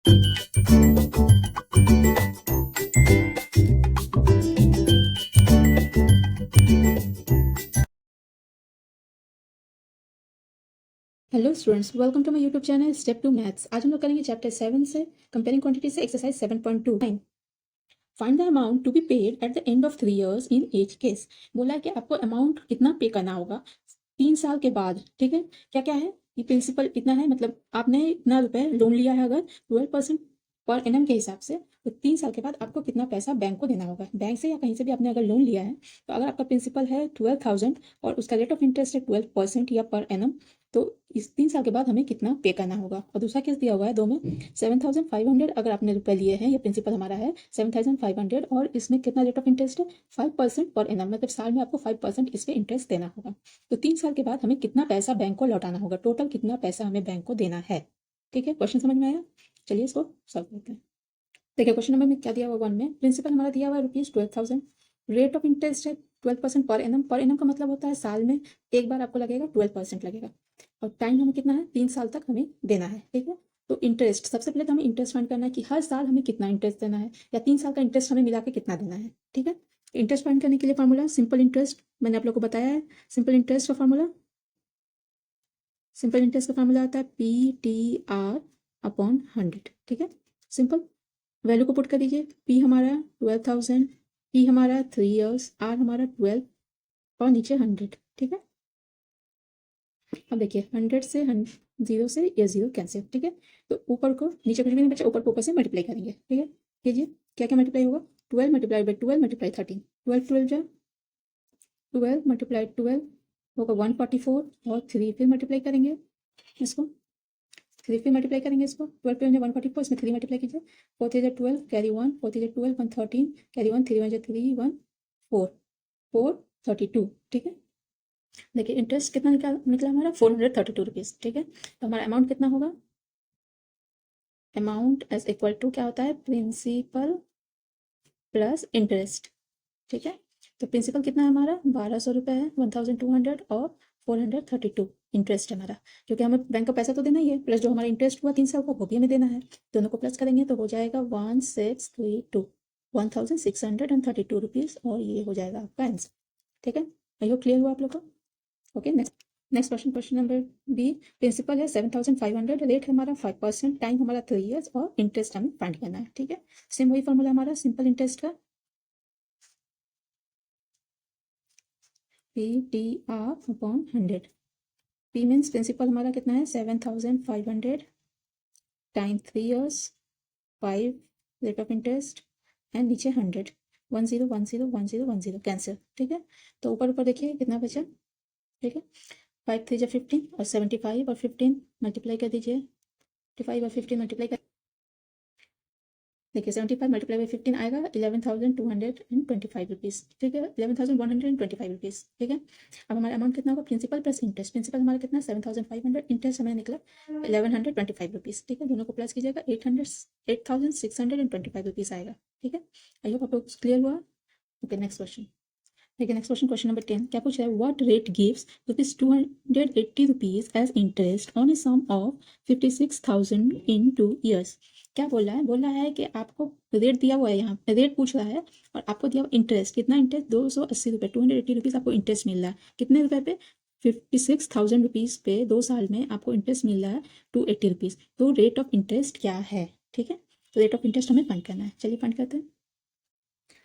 Hello students, welcome to my YouTube channel Step 2 maths. आज हम लोग करेंगे चैप्टर 7 से कंपेयरिंग क्वांटिटी से exercise 7.2। Find the amount to be paid at the end of 3 years in each case. बोला है कि आपको अमाउंट कितना पे करना होगा 3 साल के बाद। ठीक है, क्या क्या है ये प्रिंसिपल इतना है, मतलब आपने इतना रुपए लोन लिया है अगर 12% पर एनम के हिसाब से, तो 3 साल के बाद आपको कितना पैसा बैंक को देना होगा। बैंक से या कहीं से भी आपने अगर लोन लिया है, तो अगर आपका प्रिंसिपल है 12,000 और उसका रेट ऑफ इंटरेस्ट है 12% या पर एनम, तो इस 3 साल के बाद हमें कितना पे करना होगा। और दूसरा केस दिया हुआ है दो में 7,500 अगर आपने रुपए लिए हैं, ये प्रिंसिपल हमारा है 7,500 और इसमें कितना रेट ऑफ इंटरेस्ट है 5% पर एनम, मतलब साल में आपको 5% इस पे इंटरेस्ट देना होगा। तो 3 साल के बाद हमें कितना पैसा बैंक को लौटाना होगा, टोटल कितना पैसा हमें बैंक को देना है। ठीक है, क्वेश्चन समझ में आया? चलिए इसको सॉल्व करते हैं। देखिए क्वेश्चन नंबर में क्या दिया हुआ, 1 में प्रिंसिपल हमारा दिया हुआ है ₹12,000, रेट ऑफ इंटरेस्ट है 12% पर एनम। पर एनम का मतलब होता है साल में एक बार आपको लगेगा 12% लगेगा, और टाइम हमें कितना है 3 साल तक हमें देना है। ठीक है, तो इंटरेस्ट सबसे पहले तो हमें इंटरेस्ट फाइंड करना है कि हर साल हमें कितना इंटरेस्ट देना है, या 3 साल का इंटरेस्ट हमें मिला के कितना देना है। ठीक है, इंटरेस्ट फाइंड करने के लिए फार्मूला सिंपल इंटरेस्ट मैंने आप लोग को बताया है। सिंपल इंटरेस्ट का फार्मूला आता है PTR अपॉन 100। ठीक है, सिंपल वैल्यू को पुट कर दीजिए। P हमारा 12,000, P हमारा 3 इयर्स, R हमारा 12 और नीचे 100। ठीक है, अब देखिए 100 से 0 से ये 0 कैंसिल। ठीक है, तो ऊपर को नीचे कुछ भी नहीं बचा, ऊपर को ऊपर से मल्टीप्लाई करेंगे। ठीक है, कीजिए क्या क्या मल्टीप्लाई होगा, 12 मल्टीप्लाई बाई 12 मल्टीप्लाई 13, 12 12 जा 12 मल्टीप्लाई 12 होगा 144, और 3 फिर मल्टीप्लाई करेंगे इसको, 3 फिर मल्टीप्लाई करेंगे इसको, 12 12 144, इसमें 3 मल्टीप्लाई कीजिए, 4 3 12 कैरी 1, 4 3 12 113 कैरी 1, 3 1 3 1 4 4 32। ठीक है, देखिए इंटरेस्ट कितना निकला हमारा 432 रुपीज़। ठीक है, तो हमारा अमाउंट कितना होगा, अमाउंट एज इक्वल टू क्या होता है, प्रिंसिपल प्लस इंटरेस्ट। ठीक है, तो प्रिंसिपल कितना है हमारा 1,200 रुपये है, 1,200, और 432 इंटरेस्ट है हमारा, क्योंकि हमें बैंक का पैसा तो देना ही है, प्लस जो हमारा इंटरेस्ट हुआ 3 साल का वो भी हमें देना है। दोनों को प्लस करेंगे तो हो जाएगा 1632, 1,632 रुपीज़, और ये हो जाएगा आपका आंसर। ठीक है, आई होप क्लियर हुआ आप लोग को। Okay, next question, question number B. Principal है 7,500, रेट है हमारा 5%, टाइम हमारा 3 इयर्स, और इंटरेस्ट हमें फाइंड करना है। ठीक है, सेम वही फॉर्मूला हमारा सिंपल इंटरेस्ट का, PTR upon 100। P means principal हमारा कितना है 7,500 time 3 years, 5 rate of interest, and नीचे 100, 10 10 10 10 कैंसिल। ठीक है, तो ऊपर ऊपर देखिए कितना बचा। ठीक है, 5 3 जा 15, और 75 और 15 मल्टीप्लाई कर दीजिए, 55 और 15 मल्टीप्लाई कर, देखिए 75 मल्टीप्लाई बाई 15 आएगा 11,225 रुपीज़। ठीक है, 11,125 रुपीज़। ठीक है, अब हमारा अमाउंट कितना होगा, प्रिंसिपल प्लस इंटरेस्ट। प्रिंसिपल हमारा कितना 7,500, इंटरेस्ट हमें निकला 1,125 रुपीज़। ठीक है, दोनों को प्लस कीजिएगा 8,625 रुपीज़ आएगा। ठीक है, आई होप आपको क्लियर हुआ। ओके, नेक्स्ट क्वेश्चन देखिए, नेक्स्ट क्वेश्चन, क्वेश्चन नंबर 10 क्या पूछ रहा है, what rate gives ₹280 as interest on a sum of 56,000 in 2 years. क्या बोल रहा है कि आपको रेट दिया हुआ है, यहाँ रेट पूछ रहा है, और आपको दिया हुआ इंटरेस्ट, कितना इंटरेस्ट 280 रुपये, 280 रुपीज़ आपको इंटरेस्ट मिल रहा है। कितने रुपए पे, 56,000 रुपीज़ पे 2 साल में आपको इंटरेस्ट मिल रहा है 280 रुपीज़। तो रेट ऑफ इंटरेस्ट क्या है। ठीक है, तो रेट ऑफ इंटरेस्ट हमें फाइंड करना है। चलिए फाइंड करते हैं।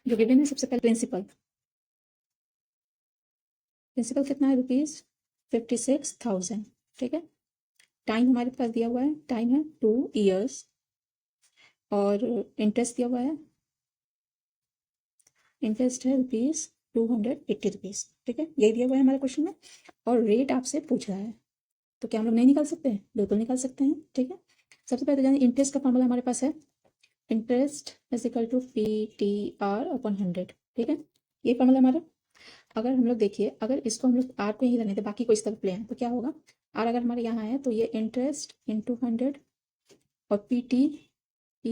जो गिवन है सबसे पहले प्रिंसिपल कितना है ₹56,000। ठीक है, टाइम हमारे पास दिया हुआ है, टाइम है 2 इयर्स, और इंटरेस्ट दिया हुआ है, इंटरेस्ट है ₹280। ठीक है, यही दिया हुआ है हमारे क्वेश्चन में, और रेट आपसे पूछ रहा है, तो क्या हम लोग नहीं निकाल सकते हैं, बिल्कुल निकाल सकते हैं। ठीक है, सबसे पहले तो जानिए इंटरेस्ट का फॉर्मूला हमारे पास है, interest is equal to PTR upon 100। ठीक है, ये फॉर्मूला हमारा। अगर हम लोग देखिए, अगर इसको हम लोग आर को ही रहने थे, बाकी को इस तरफ ले आए, तो क्या होगा, आर अगर हमारे यहाँ है तो ये इंटरेस्ट इंटू 100, और पी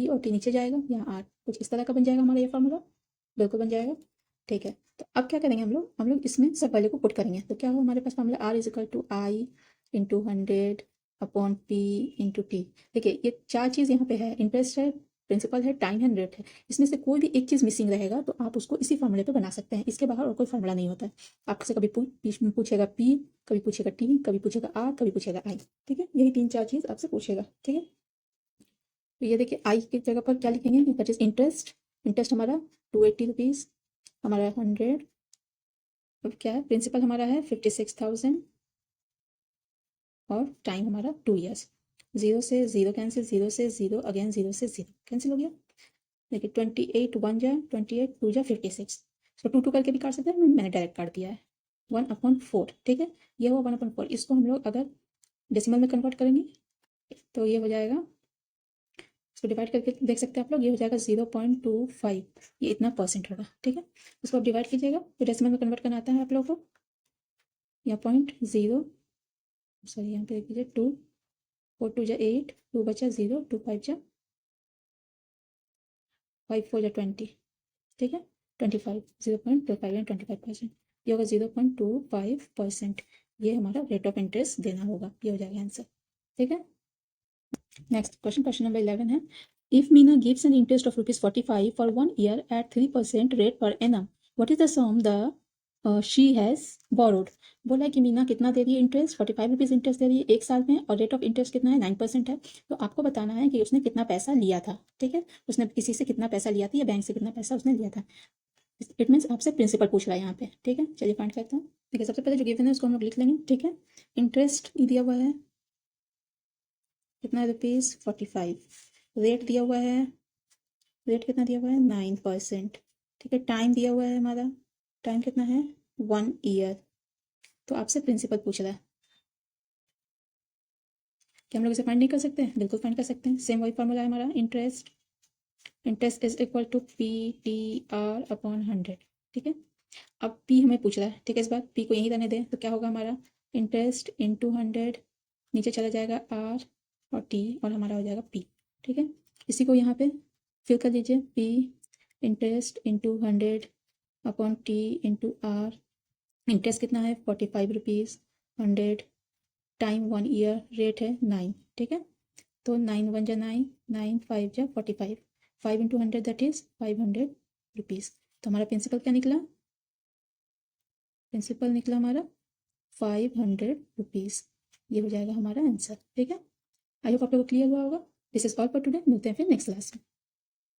और टी नीचे जाएगा, यहाँ आर, कुछ इस तरह का बन जाएगा हमारा ये फॉर्मूला, बिल्कुल बन जाएगा। ठीक है, तो अब क्या करेंगे हम लोग इसमें सब वैल्यू को पुट करेंगे, तो क्या होगा हमारे पास formula, R is equal to I into 100 upon P into T. देखिए ये 4 चीज़ यहाँ पे है, इंटरेस्ट है, प्रिंसिपल है, टाइम है, रेट है। इसमें से कोई भी एक चीज़ मिसिंग रहेगा तो आप उसको इसी फॉर्मूले पे बना सकते हैं, इसके बाहर और कोई फॉर्मूला नहीं होता है। आपसे कभी पूछेगा P, कभी पूछेगा T, कभी पूछेगा R, कभी पूछेगा I। ठीक है, यही 3-4 चीज़ आपसे पूछेगा। ठीक है, तो ये देखिए I की जगह पर क्या लिखेंगे, दैट इज इंटरेस्ट। इंटरेस्ट हमारा 280 रुपीज़, हमारा 100, अब क्या है, प्रिंसिपल हमारा है 56,000 और टाइम हमारा 2 ईयर्स। 0 से 0 कैंसिल, 0 से 0 अगेन, 0 से 0 कैंसिल हो गया। देखिए 28 1 जा 28 2 जा 56, इसको 2 करके भी काट सकते हैं, मैंने डायरेक्ट काट दिया है 1/4। ठीक है, ये हुआ 1/4। इसको हम लोग अगर डेसिमल में कन्वर्ट करेंगे तो ये हो जाएगा, इसको डिवाइड करके देख सकते हैं आप लोग, ये हो जाएगा 0.25, ये इतना परसेंट होगा। ठीक है, उसको आप डिवाइड कीजिएगा, तो डेसिमल में कन्वर्ट करना आता है आप लोगों को, या 0.0, सॉरी यहाँ पे देख लीजिए 2, 4 2 जा 8, 2 बचा 0, 2 5 जा 5 4 जा 20। ठीक है, 25, 0.25 एंड 25%, ये होगा 0.25%। ये हमारा रेट ऑफ इंटरेस्ट देना होगा, ये हो जाएगा आंसर। ठीक है, नेक्स्ट क्वेश्चन, क्वेश्चन नंबर 11 है, if Meena gives an interest of ₹45 for 1 year at 3% rate per annum, what is the sum the she has borrowed. बोला है कि मीना कितना दे रही है इंटरेस्ट, 45 रुपीज़ इंटरेस्ट दे रही है 1 साल में, और रेट ऑफ इंटरेस्ट कितना है, 9% है। तो आपको बताना है कि उसने कितना पैसा लिया था। ठीक है, उसने किसी से कितना पैसा लिया था या बैंक से कितना पैसा उसने लिया था। इट मीन्स आपसे प्रिंसिपल पूछ रहा है यहाँ पे। ठीक है, चलिए फाइंड करते हैं। ठीक है, सबसे पहले जो गिवन है उसको हम लोग लिख लेंगे। ठीक है, इंटरेस्ट दिया हुआ है कितना, ₹45, रेट दिया हुआ है, रेट कितना दिया हुआ है, 9%। ठीक है, टाइम दिया हुआ है हमारा, टाइम कितना है, 1 ईयर। तो आपसे प्रिंसिपल पूछ रहा है, क्या हम लोग इसे फाइंड नहीं कर सकते हैं, बिल्कुल फाइंड कर सकते हैं। सेम वही फॉर्मूला है हमारा, interest, interest is equal to PTR/100। ठीक है, अब P हमें पूछ रहा है। ठीक है, इस बार P को यहीं रहने दें, तो क्या होगा हमारा, इंटरेस्ट इंटू 100, नीचे चला जाएगा R और T, और हमारा हो जाएगा P। ठीक है, इसी को यहाँ पे फिल कर दीजिए, P interest into 100/T into R। Interest कितना है, 45 रुपीज़, 100, टाइम 1 ईयर, रेट है 9। ठीक है, तो 9 1 जा 9, 9 5 जा 45, 5 इंटू 100 दैट इज 500 रुपीज़। तो हमारा प्रिंसिपल क्या निकला, प्रिंसिपल निकला हमारा 500 रुपीज़। ये हो जाएगा हमारा आंसर। ठीक है, आई होप आप लोगों को क्लियर हुआ होगा। This is all for today, मिलते हैं फिर नेक्स्ट क्लास में।